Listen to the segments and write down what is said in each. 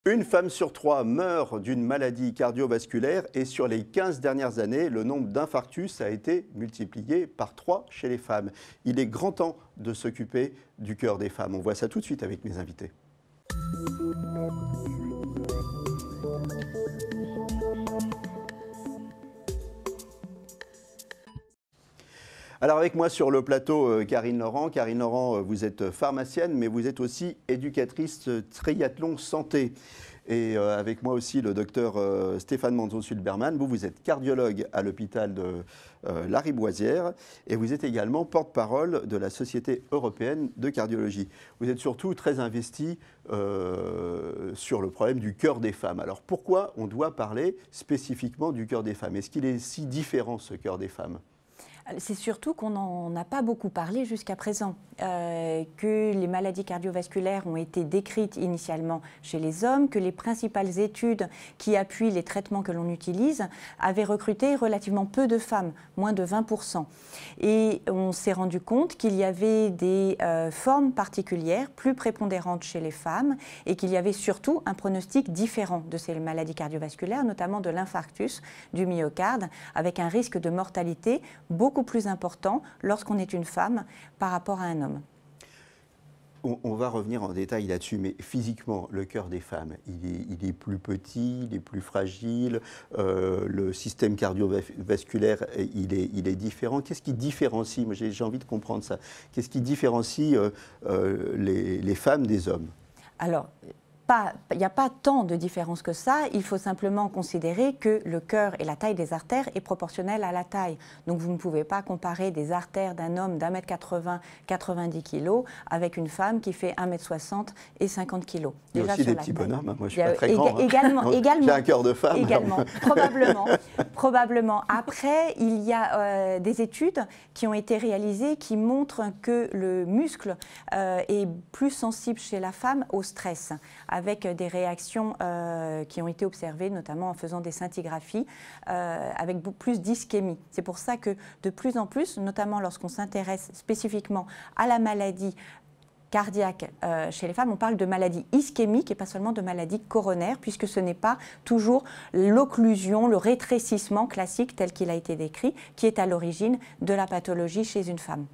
Une femme sur trois meurt d'une maladie cardiovasculaire et sur les 15 dernières années, le nombre d'infarctus a été multiplié par 3 chez les femmes. Il est grand temps de s'occuper du cœur des femmes. On voit ça tout de suite avec mes invités. Alors avec moi sur le plateau, Karine Laurent. Karine Laurent, vous êtes pharmacienne, mais vous êtes aussi éducatrice triathlon santé. Et avec moi aussi le docteur Stéphane Manzon-Sulberman. Vous êtes cardiologue à l'hôpital de Lariboisière et vous êtes également porte-parole de la Société européenne de cardiologie. Vous êtes surtout très investi sur le problème du cœur des femmes. Alors pourquoi on doit parler spécifiquement du cœur des femmes? Est-ce qu'il est si différent ce cœur des femmes? C'est surtout qu'on n'en a pas beaucoup parlé jusqu'à présent, que les maladies cardiovasculaires ont été décrites initialement chez les hommes, que les principales études qui appuient les traitements que l'on utilise avaient recruté relativement peu de femmes, moins de 20%. Et on s'est rendu compte qu'il y avait des formes particulières, plus prépondérantes chez les femmes, et qu'il y avait surtout un pronostic différent de ces maladies cardiovasculaires, notamment de l'infarctus du myocarde, avec un risque de mortalité beaucoup plus important lorsqu'on est une femme par rapport à un homme. On va revenir en détail là-dessus, mais physiquement, le cœur des femmes, il est plus petit, il est plus fragile, le système cardiovasculaire, il est différent. Qu'est-ce qui différencie, moi j'ai envie de comprendre ça, qu'est-ce qui différencie les femmes des hommes? Alors, il n'y a pas tant de différence que ça, il faut simplement considérer que le cœur et la taille des artères est proportionnelle à la taille. Donc vous ne pouvez pas comparer des artères d'un homme d'1,80 m, 90 kg avec une femme qui fait 1,60 m et 50 kg. Il y a aussi des petits bonhommes, moi je ne suis pas très grand. Également, j'ai un cœur de femme. Également, probablement. Après, il y a des études qui ont été réalisées qui montrent que le muscle est plus sensible chez la femme au stress, avec des réactions qui ont été observées, notamment en faisant des scintigraphies, avec beaucoup plus d'ischémie. C'est pour ça que de plus en plus, notamment lorsqu'on s'intéresse spécifiquement à la maladie cardiaque chez les femmes, on parle de maladie ischémique et pas seulement de maladie coronaire, puisque ce n'est pas toujours l'occlusion, le rétrécissement classique tel qu'il a été décrit, qui est à l'origine de la pathologie chez une femme.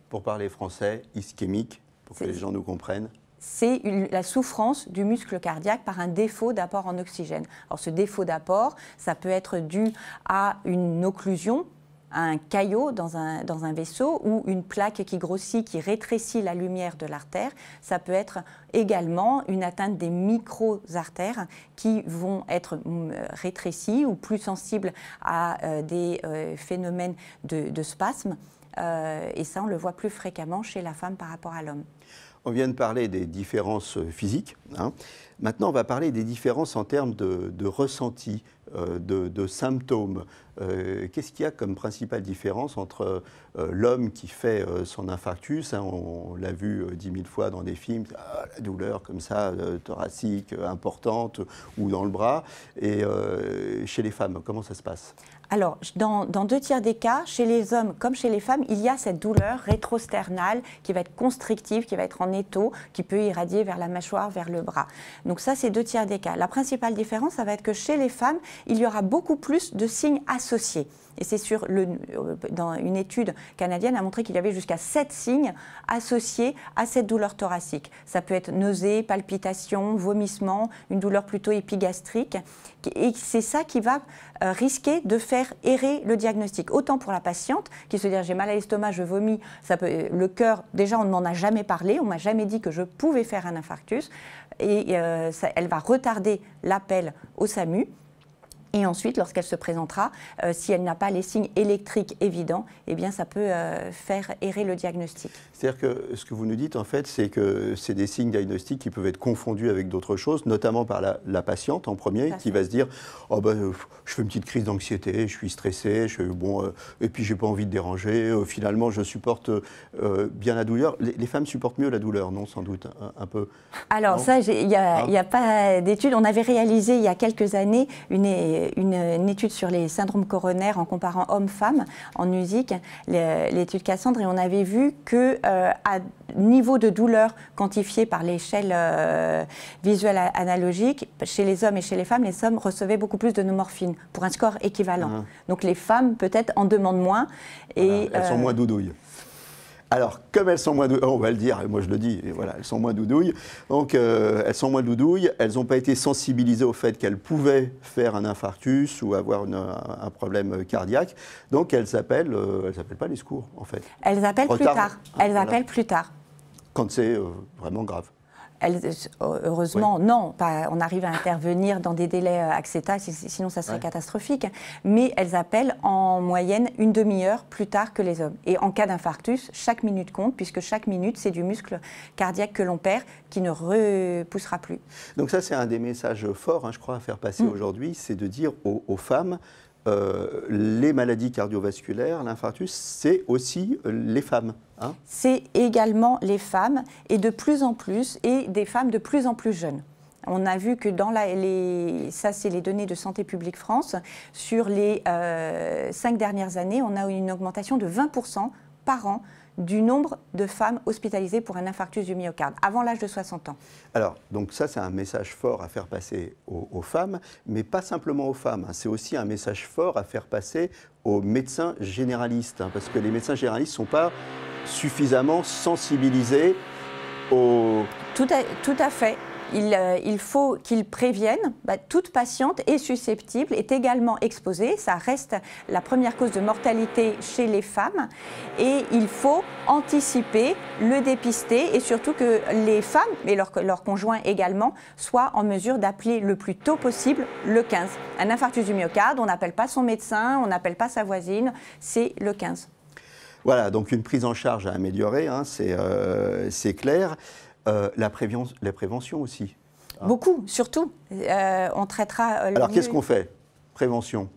Pour parler français, ischémique, pour que les gens nous comprennent. C'est la souffrance du muscle cardiaque par un défaut d'apport en oxygène. Alors ce défaut d'apport, ça peut être dû à une occlusion, à un caillot dans un vaisseau ou une plaque qui grossit, qui rétrécit la lumière de l'artère. Ça peut être également une atteinte des micro-artères qui vont être rétrécies ou plus sensibles à des phénomènes de spasme. Et ça, on le voit plus fréquemment chez la femme par rapport à l'homme. On vient de parler des différences physiques. Maintenant, on va parler des différences en termes de ressenti, de symptômes. Qu'est-ce qu'il y a comme principale différence entre l'homme qui fait son infarctus, on l'a vu 10 000 fois dans des films, la douleur comme ça, thoracique, importante, ou dans le bras, et chez les femmes, comment ça se passe? Alors, dans 2 tiers des cas, chez les hommes comme chez les femmes, il y a cette douleur rétrosternale qui va être constrictive, qui va être en étau, qui peut irradier vers la mâchoire, vers le bras. Donc ça, c'est 2 tiers des cas. La principale différence, ça va être que chez les femmes, il y aura beaucoup plus de signes associés. Et c'est dans une étude canadienne a montré qu'il y avait jusqu'à 7 signes associés à cette douleur thoracique. Ça peut être nausées, palpitations, vomissements, une douleur plutôt épigastrique. Et c'est ça qui va risquer de faire errer le diagnostic. Autant pour la patiente qui se dit j'ai mal à l'estomac, je vomis, le cœur, déjà on ne m'en a jamais parlé, on ne m'a jamais dit que je pouvais faire un infarctus. Et elle va retarder l'appel au SAMU. Et ensuite, lorsqu'elle se présentera, si elle n'a pas les signes électriques évidents, eh bien, ça peut faire errer le diagnostic. C'est-à-dire que ce que vous nous dites, en fait, c'est que c'est des signes diagnostiques qui peuvent être confondus avec d'autres choses, notamment par la patiente en premier, qui va se dire « Oh ben, je fais une petite crise d'anxiété, je suis stressée, et puis j'ai pas envie de déranger, finalement je supporte bien la douleur ». Les femmes supportent mieux la douleur, non, sans doute, un peu? Alors non, ça, il n'y a pas d'études. On avait réalisé il y a quelques années une étude sur les syndromes coronaires en comparant hommes-femmes en USIC, l'étude Cassandre, et on avait vu que à niveau de douleur quantifié par l'échelle visuelle analogique, chez les hommes et chez les femmes recevaient beaucoup plus de morphine pour un score équivalent. Donc les femmes peut-être en demandent moins. Et, elles sont moins doudouilles. Alors, comme elles sont moins doudouilles, on va le dire, moi je le dis, et voilà, elles sont moins doudouilles. Donc, elles sont moins doudouilles, elles n'ont pas été sensibilisées au fait qu'elles pouvaient faire un infarctus ou avoir un problème cardiaque. Donc, elles appellent pas les secours, en fait. Elles appellent plus tard. Elles appellent plus tard. Quand c'est vraiment grave. Heureusement, oui. Non, on arrive à intervenir dans des délais acceptables, sinon ça serait catastrophique. Mais elles appellent en moyenne une demi-heure plus tard que les hommes. Et en cas d'infarctus, chaque minute compte, puisque chaque minute, c'est du muscle cardiaque que l'on perd, qui ne repoussera plus. Donc ça, c'est un des messages forts, je crois, à faire passer aujourd'hui, c'est de dire aux femmes, les maladies cardiovasculaires, l'infarctus, c'est aussi les femmes. C'est également les femmes, et de plus en plus, et des femmes de plus en plus jeunes. On a vu que dans ça c'est les données de Santé publique France, sur les 5 dernières années, on a eu une augmentation de 20% par an du nombre de femmes hospitalisées pour un infarctus du myocarde, avant l'âge de 60 ans. Alors, donc ça, c'est un message fort à faire passer aux femmes, mais pas simplement aux femmes. C'est aussi un message fort à faire passer aux médecins généralistes, parce que les médecins généralistes ne sont pas suffisamment sensibilisés aux... Tout à fait. Il faut qu'ils préviennent. Toute patiente est susceptible, est également exposée. Ça reste la première cause de mortalité chez les femmes. Et il faut anticiper, le dépister, et surtout que les femmes, et leurs conjoints également, soient en mesure d'appeler le plus tôt possible le 15. Un infarctus du myocarde, on n'appelle pas son médecin, on n'appelle pas sa voisine, c'est le 15. Voilà, donc une prise en charge à améliorer, c'est clair. La prévention aussi. Beaucoup, surtout. On traitera... Alors, qu'est-ce qu'on fait? Prévention.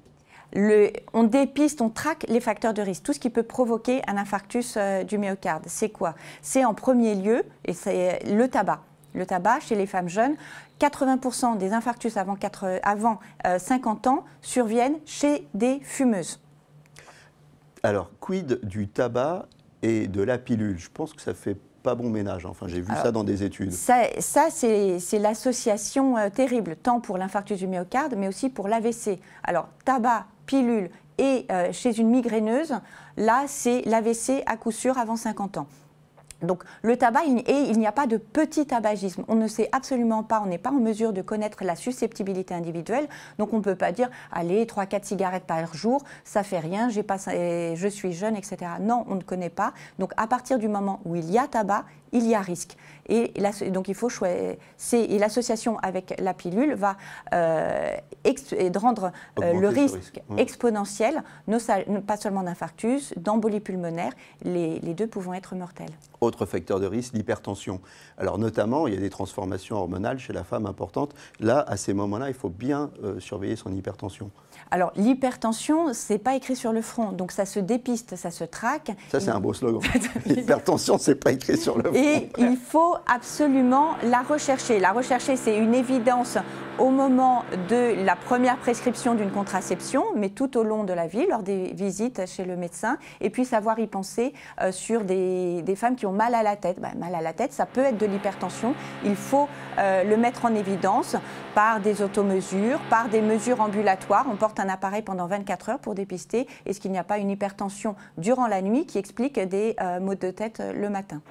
On dépiste, on traque les facteurs de risque. Tout ce qui peut provoquer un infarctus du myocarde. C'est quoi? C'est en premier lieu, et c'est le tabac. Le tabac, chez les femmes jeunes, 80% des infarctus avant 50 ans surviennent chez des fumeuses. Alors, quid du tabac et de la pilule? Je pense que ça fait pas bon ménage, enfin j'ai vu ça dans des études. Ça c'est l'association terrible, tant pour l'infarctus du myocarde, mais aussi pour l'AVC. Alors tabac, pilule et chez une migraineuse, là c'est l'AVC à coup sûr avant 50 ans. Donc le tabac, il n'y a pas de petit tabagisme. On ne sait absolument pas, on n'est pas en mesure de connaître la susceptibilité individuelle. Donc on ne peut pas dire, allez, 3-4 cigarettes par jour, ça fait rien, je suis jeune, etc. Non, on ne connaît pas. Donc à partir du moment où il y a tabac, il y a risque. Et donc il faut choisir. Et l'association avec la pilule va rendre le risque exponentiel, pas seulement d'infarctus, d'embolie pulmonaire, les deux pouvant être mortels. Autre facteur de risque, l'hypertension. Alors notamment, il y a des transformations hormonales chez la femme importantes. Là, à ces moments-là, il faut bien surveiller son hypertension. Alors l'hypertension, c'est pas écrit sur le front, donc ça se dépiste, ça se traque. Ça, c'est un beau slogan. L'hypertension, c'est pas écrit sur le front. Et il faut absolument la rechercher. La rechercher, c'est une évidence au moment de la première prescription d'une contraception, mais tout au long de la vie, lors des visites chez le médecin, et puis savoir y penser sur des femmes qui ont mal à la tête. Mal à la tête, ça peut être de l'hypertension. Il faut le mettre en évidence par des automesures, par des mesures ambulatoires. On porte un appareil pendant 24 heures pour dépister est-ce qu'il n'y a pas une hypertension durant la nuit qui explique des maux de tête le matin.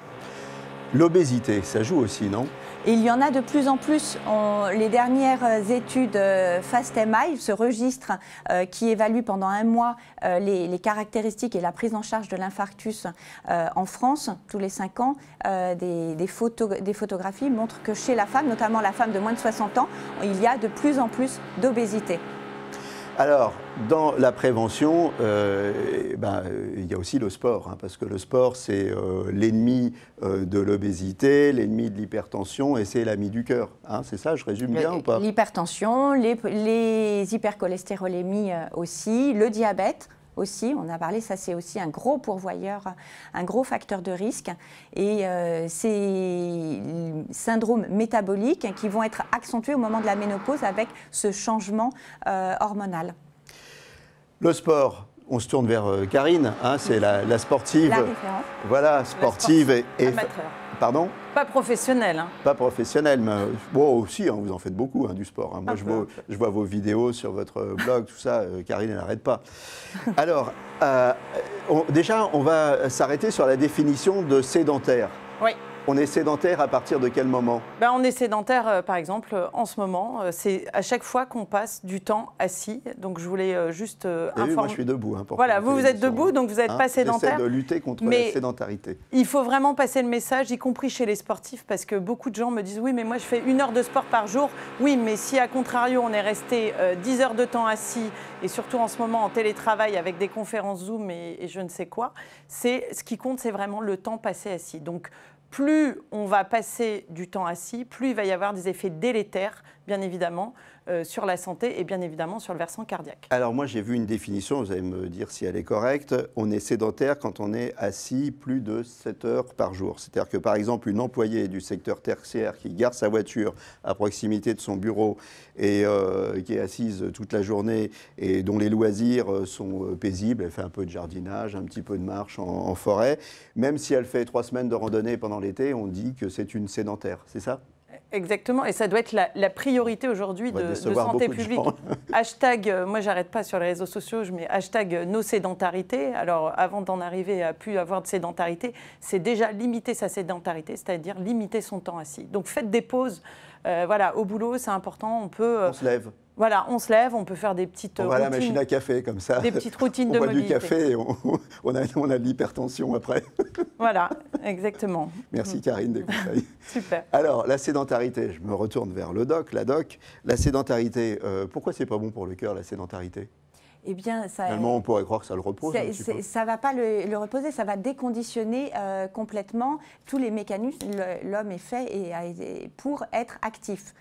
L'obésité, ça joue aussi, non? Et il y en a de plus en plus. Les dernières études FAST-MI, ce registre qui évalue pendant un mois les caractéristiques et la prise en charge de l'infarctus en France, tous les 5 ans, des photographies montrent que chez la femme, notamment la femme de moins de 60 ans, il y a de plus en plus d'obésité. Alors, dans la prévention, il y a aussi le sport, parce que le sport, c'est l'ennemi de l'obésité, l'ennemi de l'hypertension et c'est l'ami du cœur. C'est ça, je résume bien ou pas? L'hypertension, les hypercholestérolémies aussi, le diabète aussi, on a parlé, ça c'est aussi un gros pourvoyeur, un gros facteur de risque. Et ces syndromes métaboliques qui vont être accentués au moment de la ménopause avec ce changement hormonal. Le sport, on se tourne vers Karine, hein, c'est la sportive. La référence. Voilà, sportive et amateur. Pardon? Pas professionnel. Hein. Pas professionnel, mais bon, aussi, hein, vous en faites beaucoup du sport. Hein. Moi, je vois vos vidéos sur votre blog, tout ça. Karine, elle n'arrête pas. Alors, déjà, on va s'arrêter sur la définition de sédentaire. Oui. On est sédentaire à partir de quel moment? On est sédentaire, par exemple, en ce moment. C'est à chaque fois qu'on passe du temps assis. Donc, je voulais juste informer. Moi, je suis debout. Hein, voilà, vous êtes debout, donc vous n'êtes pas sédentaire. J'essaie de lutter contre la sédentarité. Il faut vraiment passer le message, y compris chez les sportifs, parce que beaucoup de gens me disent « Oui, mais moi, je fais 1 heure de sport par jour. » Oui, mais si, à contrario, on est resté 10 heures de temps assis, et surtout en ce moment en télétravail avec des conférences Zoom et je ne sais quoi, ce qui compte, c'est vraiment le temps passé assis. Donc, plus on va passer du temps assis, plus il va y avoir des effets délétères, bien évidemment, sur la santé et bien évidemment sur le versant cardiaque. Alors moi j'ai vu une définition, vous allez me dire si elle est correcte. On est sédentaire quand on est assis plus de 7 heures par jour. C'est-à-dire que par exemple une employée du secteur tertiaire qui garde sa voiture à proximité de son bureau et qui est assise toute la journée et dont les loisirs sont paisibles, elle fait un peu de jardinage, un petit peu de marche en forêt, même si elle fait 3 semaines de randonnée pendant l'été, on dit que c'est une sédentaire, c'est ça ? Exactement, et ça doit être la priorité aujourd'hui de santé publique. Hashtag, moi j'arrête pas sur les réseaux sociaux, je mets hashtag no sédentarité. Alors avant d'en arriver à plus avoir de sédentarité, c'est déjà limiter sa sédentarité, c'est-à-dire limiter son temps assis. Donc faites des pauses, voilà, au boulot c'est important, on se lève. Voilà, on se lève, on peut faire des petites routines. On va à la machine à café, comme ça. Des petites routines de mobilité. On boit du café et on a de l'hypertension après. Voilà, exactement. Merci Karine des conseils. Super. Alors, la sédentarité, je me retourne vers le doc, la doc. La sédentarité, pourquoi c'est pas bon pour le cœur, la sédentarité ? Eh bien, finalement, on pourrait croire que ça le repose. Ça ne va pas le reposer, ça va déconditionner complètement tous les mécanismes. L'homme est fait pour être actif.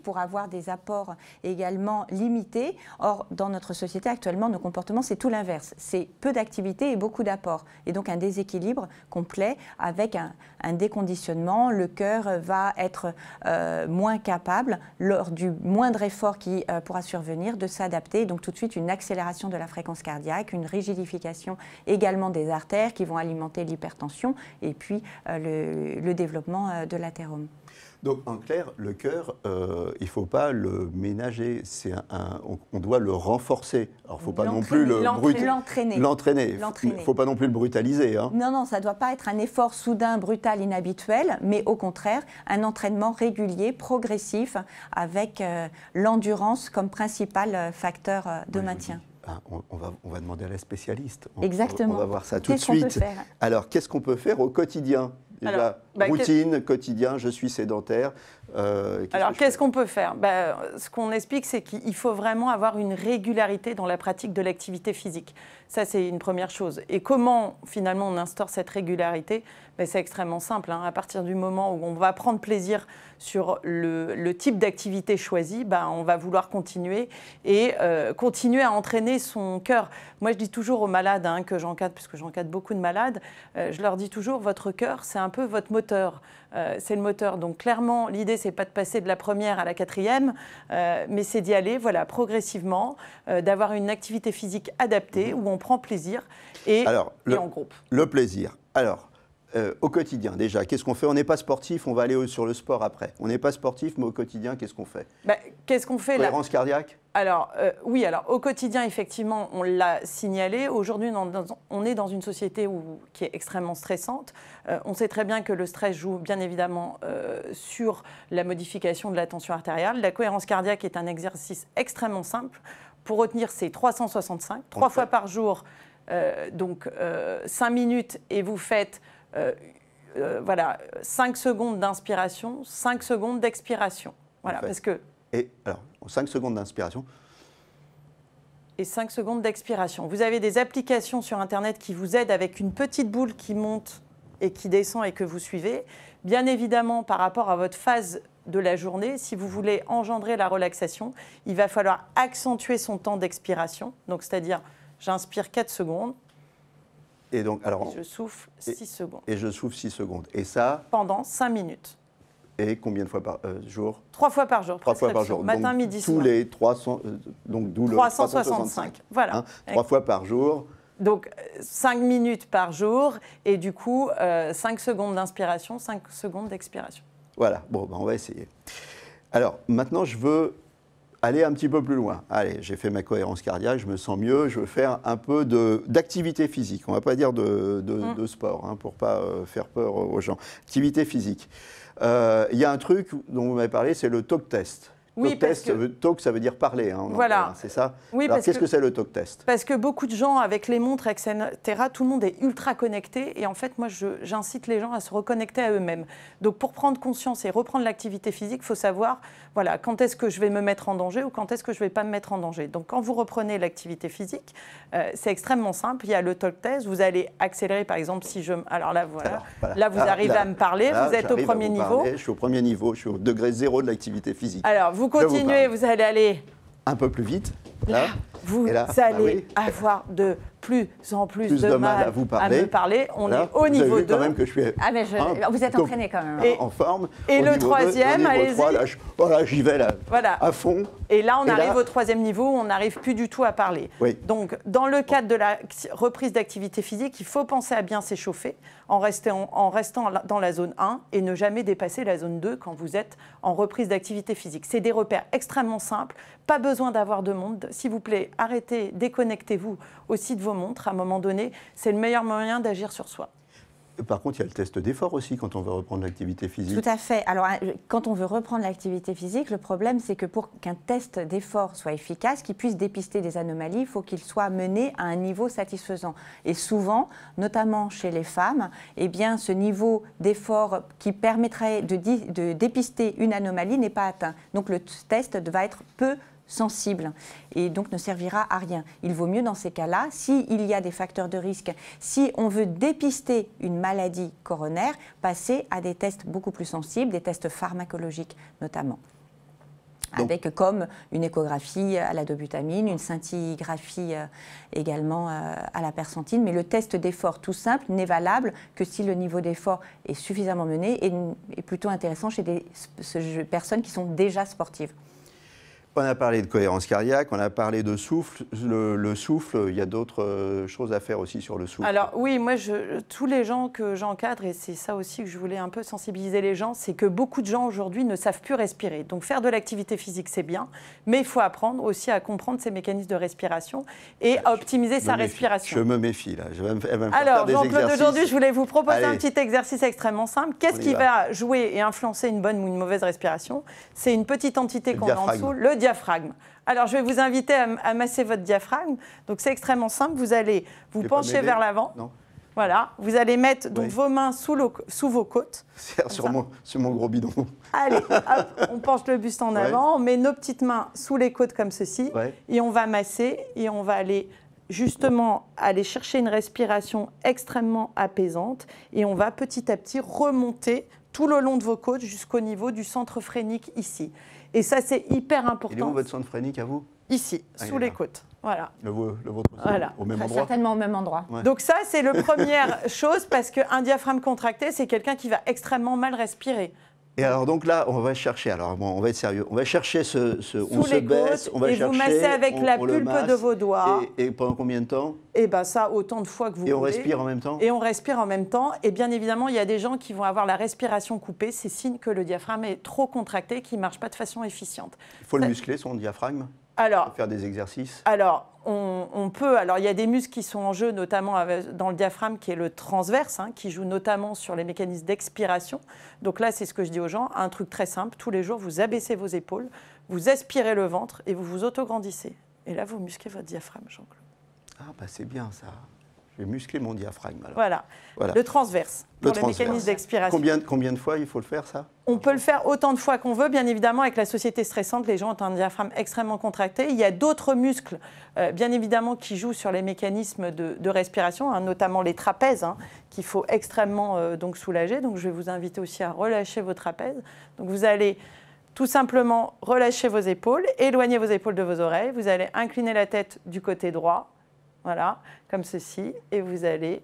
Pour avoir des apports également limités. Or, dans notre société actuellement, nos comportements, c'est tout l'inverse. C'est peu d'activité et beaucoup d'apports. Et donc un déséquilibre complet avec un déconditionnement. Le cœur va être moins capable, lors du moindre effort qui pourra survenir, de s'adapter. Donc tout de suite, une accélération de la fréquence cardiaque, une rigidification également des artères qui vont alimenter l'hypertension et puis le développement de l'athérome. Donc, en clair, le cœur, il ne faut pas le ménager, on doit le renforcer. Alors, il ne faut pas non plus l'entraîner. Il ne faut pas non plus le brutaliser. Hein. Non, ça ne doit pas être un effort soudain, brutal, inhabituel, mais au contraire, un entraînement régulier, progressif, avec l'endurance comme principal facteur de maintien. On va demander à la spécialiste. Exactement. On va voir ça tout de suite. Alors, qu'est-ce qu'on peut faire au quotidien ? Déjà, routine, quotidien, je suis sédentaire. Alors, qu'est-ce qu'on peut faire ? Ce qu'on explique, c'est qu'il faut vraiment avoir une régularité dans la pratique de l'activité physique. Ça, c'est une première chose. Et comment, finalement, on instaure cette régularité ? C'est extrêmement simple. Hein. À partir du moment où on va prendre plaisir sur le type d'activité choisie, on va vouloir continuer et continuer à entraîner son cœur. Moi, je dis toujours aux malades que j'encadre, puisque j'encadre beaucoup de malades, je leur dis toujours, votre cœur, c'est un peu votre moteur. C'est le moteur. Donc, clairement, l'idée, c'est pas de passer de la première à la 4e, mais c'est d'y aller progressivement, d'avoir une activité physique adaptée où on prend plaisir et en groupe. Le plaisir. Alors, au quotidien, déjà, qu'est-ce qu'on fait ? On n'est pas sportif, on va aller sur le sport après. On n'est pas sportif, mais au quotidien, qu'est-ce qu'on fait ? Qu'est-ce qu'on fait ? Cohérence cardiaque ? Alors, oui, au quotidien, effectivement, on l'a signalé. Aujourd'hui, on est dans une société qui est extrêmement stressante. On sait très bien que le stress joue bien évidemment sur la modification de la tension artérielle. La cohérence cardiaque est un exercice extrêmement simple. Pour retenir, c'est 365, 3 fois par jour, donc 5 minutes, et vous faites 5 secondes d'inspiration, 5 secondes d'expiration. Voilà, parce que... Et alors, 5 secondes d'inspiration. Et 5 secondes d'expiration. Vous avez des applications sur Internet qui vous aident avec une petite boule qui monte et qui descend et que vous suivez. Bien évidemment, par rapport à votre phase de la journée, si vous voulez engendrer la relaxation, il va falloir accentuer son temps d'expiration. Donc, c'est-à-dire J'inspire 4 secondes. Et donc, alors, je souffle 6 secondes. Et je souffle 6 secondes. Et ça? Pendant 5 minutes. Et combien de fois par jour? 3 fois par jour. 3 fois par jour. Matin, donc, midi, soir. Tous les 300, donc d'où le 365. Voilà. Hein, 3 fois par jour. Donc 5 minutes par jour et du coup 5 secondes d'inspiration, 5 secondes d'expiration. Voilà, bon, ben on va essayer. Alors maintenant, je veux aller un petit peu plus loin. Allez, j'ai fait ma cohérence cardiaque, je me sens mieux, je veux faire un peu d'activité physique. On ne va pas dire de sport, hein, pour ne pas faire peur aux gens. Activité physique. Il y a un truc dont vous m'avez parlé, c'est le talk test. Oui, talk, ça veut dire parler, hein, voilà. C'est ça? Oui, alors, qu'est-ce que c'est le talk test? Parce que beaucoup de gens, avec les montres, etc., tout le monde est ultra connecté. Et en fait, moi, j'incite les gens à se reconnecter à eux-mêmes. Donc, pour prendre conscience et reprendre l'activité physique, il faut savoir, voilà, quand est-ce que je vais me mettre en danger ou quand est-ce que je ne vais pas me mettre en danger. Donc, quand vous reprenez l'activité physique, c'est extrêmement simple. Il y a le talk test. Vous allez accélérer, par exemple, si je... Alors là, voilà. Là, vous arrivez à me parler. Vous êtes au premier niveau. Je suis au premier niveau. Je suis au degré 0 de l'activité physique. Alors, vous continuez, vous allez aller un peu plus vite. Là, vous allez avoir de plus en plus de mal à vous parler. À me parler. On est au niveau 2. Quand même que je suis vous êtes entraîné quand même. En forme. Et le troisième, allez-y. Voilà, j'y vais là, à fond. Et là, on arrive au troisième niveau, on n'arrive plus du tout à parler. Oui. Donc, dans le cadre de la reprise d'activité physique, il faut penser à bien s'échauffer en restant dans la zone 1 et ne jamais dépasser la zone 2 quand vous êtes en reprise d'activité physique. C'est des repères extrêmement simples, pas besoin d'avoir de montre. S'il vous plaît, arrêtez, déconnectez-vous aussi de vos montres. À un moment donné, c'est le meilleur moyen d'agir sur soi. Par contre, il y a le test d'effort aussi quand on veut reprendre l'activité physique. Tout à fait. Alors, quand on veut reprendre l'activité physique, le problème, c'est que pour qu'un test d'effort soit efficace, qu'il puisse dépister des anomalies, il faut qu'il soit mené à un niveau satisfaisant. Et souvent, notamment chez les femmes, eh bien, ce niveau d'effort qui permettrait de dépister une anomalie n'est pas atteint. Donc, le test va être peu sensible et donc ne servira à rien. Il vaut mieux dans ces cas-là, s'il y a des facteurs de risque, si on veut dépister une maladie coronaire, passer à des tests beaucoup plus sensibles, des tests pharmacologiques notamment. Avec comme une échographie à la dobutamine, une scintigraphie également à la persentine. Mais le test d'effort tout simple n'est valable que si le niveau d'effort est suffisamment mené et est plutôt intéressant chez des personnes qui sont déjà sportives. On a parlé de cohérence cardiaque, on a parlé de souffle. Le souffle, il y a d'autres choses à faire aussi sur le souffle. Alors oui, moi, tous les gens que j'encadre, et c'est ça aussi que je voulais un peu sensibiliser les gens, c'est que beaucoup de gens aujourd'hui ne savent plus respirer. Donc faire de l'activité physique, c'est bien, mais il faut apprendre aussi à comprendre ces mécanismes de respiration et à optimiser sa respiration. Je me méfie là, elle va me faire Alors, faire des exercices. Alors, aujourd'hui, je voulais vous proposer un petit exercice extrêmement simple. Qu'est-ce qui va jouer et influencer une bonne ou une mauvaise respiration? C'est une petite entité qu'on a en dessous, le diaphragme. Alors, je vais vous inviter à masser votre diaphragme. Donc, c'est extrêmement simple. Vous allez vous pencher vers l'avant. Voilà. Vous allez mettre donc, vos mains sous vos côtes. Sur mon gros bidon. Allez, hop, on penche le buste en avant. On met nos petites mains sous les côtes comme ceci. Et on va masser. Et on va aller justement aller chercher une respiration extrêmement apaisante. Et on va petit à petit remonter tout le long de vos côtes jusqu'au niveau du centre phrénique ici. Et ça, c'est hyper important. Il est où votre centre phrénique à vous? Ici, sous les côtes. Voilà. Le vôtre, voilà. Au même endroit? Certainement au même endroit. Ouais. Donc ça, c'est la première chose, parce qu'un diaphragme contracté, c'est quelqu'un qui va extrêmement mal respirer. Et alors donc là, on va chercher, alors bon, on va être sérieux, on va chercher on se baisse, on va chercher, vous massez avec la pulpe de vos doigts. Et pendant combien de temps? Et bien ça, autant de fois que vous voulez. Et on respire en même temps? Et on respire en même temps. Et bien évidemment, il y a des gens qui vont avoir la respiration coupée. C'est signe que le diaphragme est trop contracté, qu'il ne marche pas de façon efficiente. Il faut le muscler, son diaphragme? Alors, faire des exercices? Alors, on peut. Alors, il y a des muscles qui sont en jeu, notamment dans le diaphragme, qui est le transverse, qui joue notamment sur les mécanismes d'expiration. Donc là, c'est ce que je dis aux gens. Un truc très simple. Tous les jours, vous abaissez vos épaules, vous aspirez le ventre et vous vous autograndissez. Et là, vous musclez votre diaphragme, Jean-Claude. Ah, bah c'est bien ça. Je vais muscler mon diaphragme. Alors. Voilà. Le transverse, pour les mécanismes d'expiration. Combien de fois il faut le faire, ça? On peut le faire autant de fois qu'on veut. Bien évidemment, avec la société stressante, les gens ont un diaphragme extrêmement contracté. Il y a d'autres muscles, bien évidemment, qui jouent sur les mécanismes de respiration, notamment les trapèzes, qu'il faut extrêmement donc soulager. Donc, je vais vous inviter aussi à relâcher vos trapèzes. Donc, vous allez tout simplement relâcher vos épaules, éloigner vos épaules de vos oreilles. Vous allez incliner la tête du côté droit voilà, comme ceci, et vous allez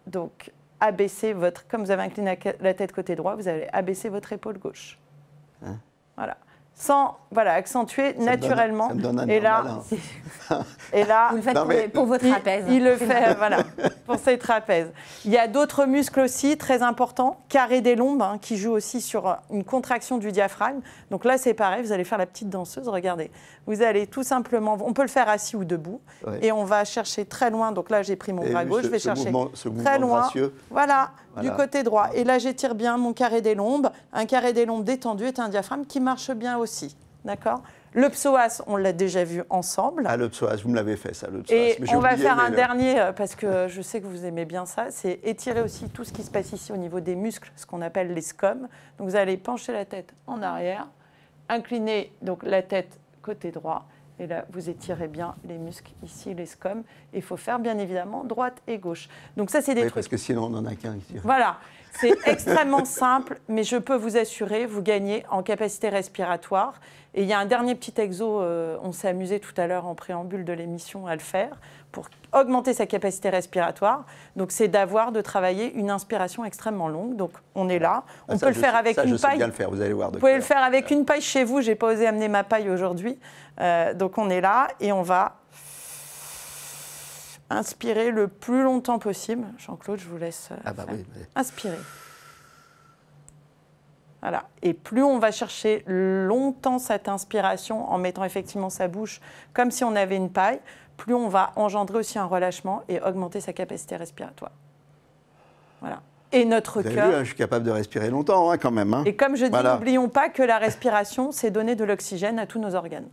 donc abaisser votre, comme vous avez incliné la tête côté droit, vous allez abaisser votre épaule gauche. Hein? Voilà. Sans accentuer naturellement. Ça me donne un et là, et là, vous le faites pour votre trapèze. Il le fait, voilà, pour ses trapèzes. Il y a d'autres muscles aussi très importants, carré des lombes, hein, qui jouent aussi sur une contraction du diaphragme. Donc là, c'est pareil, vous allez faire la petite danseuse, regardez. Vous allez tout simplement, on peut le faire assis ou debout, et on va chercher très loin. Donc là, j'ai pris mon bras gauche, je vais chercher très loin. Voilà, du côté droit. Et là, j'étire bien mon carré des lombes. Un carré des lombes détendu est un diaphragme qui marche bien aussi. D'accord ? Le psoas, on l'a déjà vu ensemble. Ah, le psoas, vous me l'avez fait ça, le psoas. Et on va faire un dernier, parce que je sais que vous aimez bien ça, c'est étirer aussi tout ce qui se passe ici au niveau des muscles, ce qu'on appelle les scomes. Donc vous allez pencher la tête en arrière, incliner donc la tête côté droit, et là vous étirez bien les muscles ici, les scomes. Et il faut faire bien évidemment droite et gauche. Donc ça, c'est des trucs. Parce que sinon on n'en a qu'un ici. Voilà. C'est extrêmement simple, mais je peux vous assurer, vous gagnez en capacité respiratoire. Et il y a un dernier petit exo, on s'est amusé tout à l'heure en préambule de l'émission à le faire, pour augmenter sa capacité respiratoire. Donc c'est de travailler une inspiration extrêmement longue. Donc on est là, on peut le faire avec une paille. Je sais bien le faire, vous allez voir. Vous pouvez le faire avec une paille chez vous, je n'ai pas osé amener ma paille aujourd'hui. Donc on est là et on va inspirer le plus longtemps possible. Jean-Claude, je vous laisse inspirer. Voilà. Et plus on va chercher longtemps cette inspiration en mettant effectivement sa bouche comme si on avait une paille, plus on va engendrer aussi un relâchement et augmenter sa capacité respiratoire. Voilà. Et notre cœur... Je suis capable de respirer longtemps quand même. Hein. Et comme je dis, n'oublions pas que la respiration, c'est donner de l'oxygène à tous nos organes.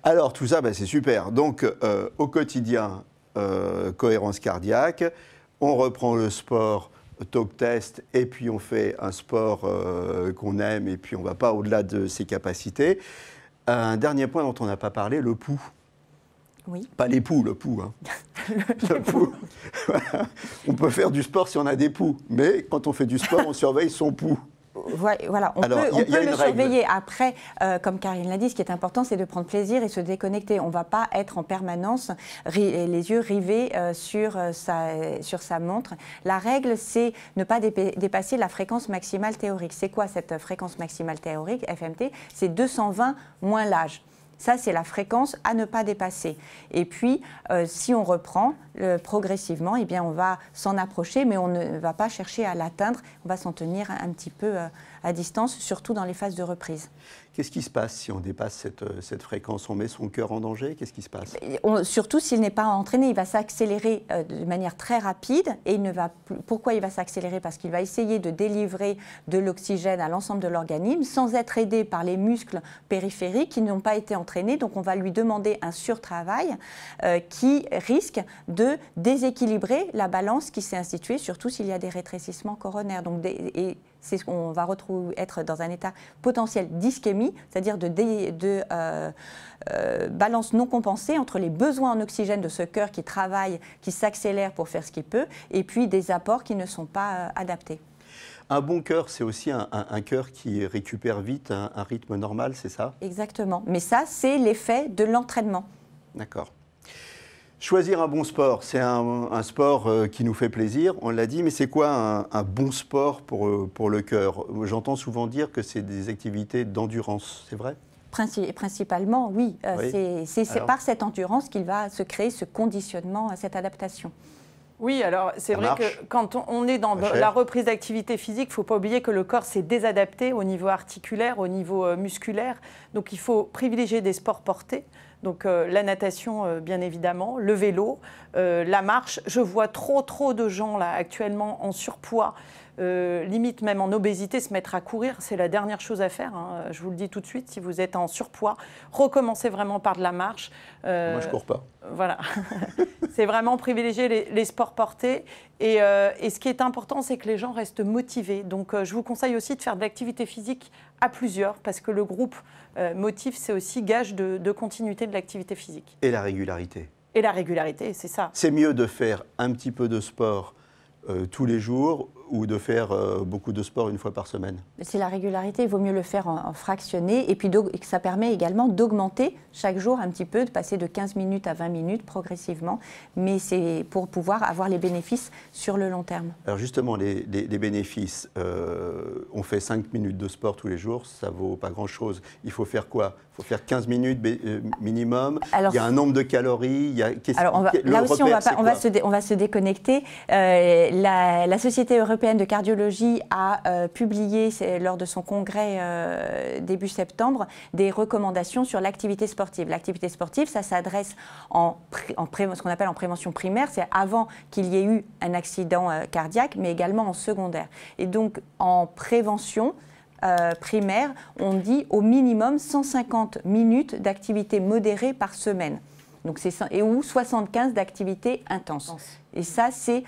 Alors tout ça, c'est super. Donc au quotidien, cohérence cardiaque, on reprend le sport, talk test, et puis on fait un sport qu'on aime, et puis on ne va pas au-delà de ses capacités. Un dernier point dont on n'a pas parlé, le pouls. Oui. Pas les poux, le pouls. Hein. le pouls. On peut faire du sport si on a des poux, mais quand on fait du sport, on surveille son pouls. Voilà, on peut le surveiller. Après, comme Karine l'a dit, ce qui est important, c'est de prendre plaisir et se déconnecter. On ne va pas être en permanence les yeux rivés sur sa montre. La règle, c'est ne pas dépasser la fréquence maximale théorique. C'est quoi cette fréquence maximale théorique, FMT? C'est 220 moins l'âge. Ça, c'est la fréquence à ne pas dépasser. Et puis, si on reprend progressivement, eh bien, on va s'en approcher, mais on ne va pas chercher à l'atteindre. On va s'en tenir un petit peu à distance, surtout dans les phases de reprise. Qu'est-ce qui se passe si on dépasse cette fréquence? On met son cœur en danger? Qu'est-ce qui se passe? Surtout s'il n'est pas entraîné, il va s'accélérer de manière très rapide. Et pourquoi il va s'accélérer? Parce qu'il va essayer de délivrer de l'oxygène à l'ensemble de l'organisme sans être aidé par les muscles périphériques qui n'ont pas été entraînés. Donc on va lui demander un surtravail qui risque de déséquilibrer la balance qui s'est instituée, surtout s'il y a des rétrécissements coronaires. Donc, c'est ce qu'on va être dans un état potentiel d'ischémie, c'est-à-dire de balance non compensée entre les besoins en oxygène de ce cœur qui travaille, qui s'accélère pour faire ce qu'il peut, et puis des apports qui ne sont pas adaptés. Un bon cœur, c'est aussi un cœur qui récupère vite un rythme normal, c'est ça? Exactement. Mais ça, c'est l'effet de l'entraînement. D'accord. Choisir un bon sport, c'est un sport qui nous fait plaisir, on l'a dit, mais c'est quoi un bon sport pour le cœur? J'entends souvent dire que c'est des activités d'endurance, c'est vrai? Principalement, oui. C'est par cette endurance qu'il va se créer ce conditionnement, cette adaptation. Oui, alors c'est vrai que quand on est dans la reprise d'activité physique, il ne faut pas oublier que le corps s'est désadapté au niveau articulaire, au niveau musculaire. Donc il faut privilégier des sports portés. Donc la natation, bien évidemment, le vélo, la marche. Je vois trop de gens là actuellement en surpoids, limite même en obésité, se mettre à courir. C'est la dernière chose à faire, hein. Je vous le dis tout de suite, si vous êtes en surpoids, recommencez vraiment par de la marche. Moi, je ne cours pas. Voilà. C'est vraiment privilégier les sports portés. Et ce qui est important, c'est que les gens restent motivés. Donc je vous conseille aussi de faire de l'activité physique à plusieurs, parce que le groupe motive, c'est aussi gage de continuité de l'activité physique. Et la régularité. Et la régularité, c'est ça. C'est mieux de faire un petit peu de sport tous les jours, ou de faire beaucoup de sport une fois par semaine? C'est la régularité, il vaut mieux le faire en fractionné et puis ça permet également d'augmenter chaque jour un petit peu, de passer de 15 minutes à 20 minutes progressivement, mais c'est pour pouvoir avoir les bénéfices sur le long terme. Alors justement, les bénéfices, on fait 5 minutes de sport tous les jours, ça vaut pas grand-chose. Il faut faire quoi? Il faut faire 15 minutes minimum. Alors, il y a un nombre de calories. Il y a, là aussi, on va se déconnecter. La Société européenne de cardiologie a publié lors de son congrès début septembre des recommandations sur l'activité sportive. L'activité sportive, ça s'adresse ce qu'on appelle en prévention primaire, c'est avant qu'il y ait eu un accident cardiaque, mais également en secondaire. Et donc, en prévention primaire, on dit au minimum 150 minutes d'activité modérée par semaine. Donc ou 75 d'activité intense. Et ça, c'est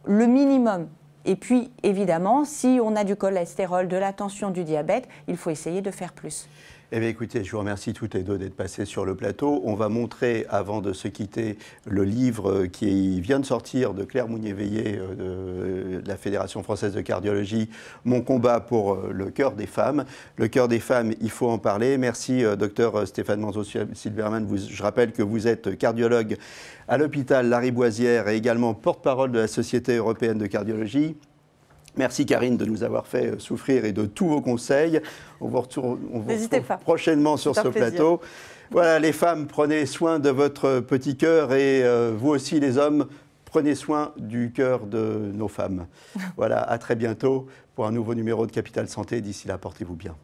le minimum. Et puis, évidemment, si on a du cholestérol, de la tension, du diabète, il faut essayer de faire plus. Eh bien, écoutez, je vous remercie toutes les deux d'être passées sur le plateau. On va montrer, avant de se quitter, le livre qui vient de sortir de Claire Mounier-Veillé de la Fédération française de cardiologie, Mon combat pour le cœur des femmes. Le cœur des femmes, il faut en parler. Merci, docteur Stéphane Manzo-Silberman. Je rappelle que vous êtes cardiologue à l'hôpital Lariboisière et également porte-parole de la Société européenne de cardiologie. Merci Karine de nous avoir fait souffrir et de tous vos conseils. On vous retrouve prochainement sur ce plateau. Voilà, les femmes, prenez soin de votre petit cœur et vous aussi les hommes, prenez soin du cœur de nos femmes. Voilà, à très bientôt pour un nouveau numéro de Capital Santé. D'ici là, portez-vous bien.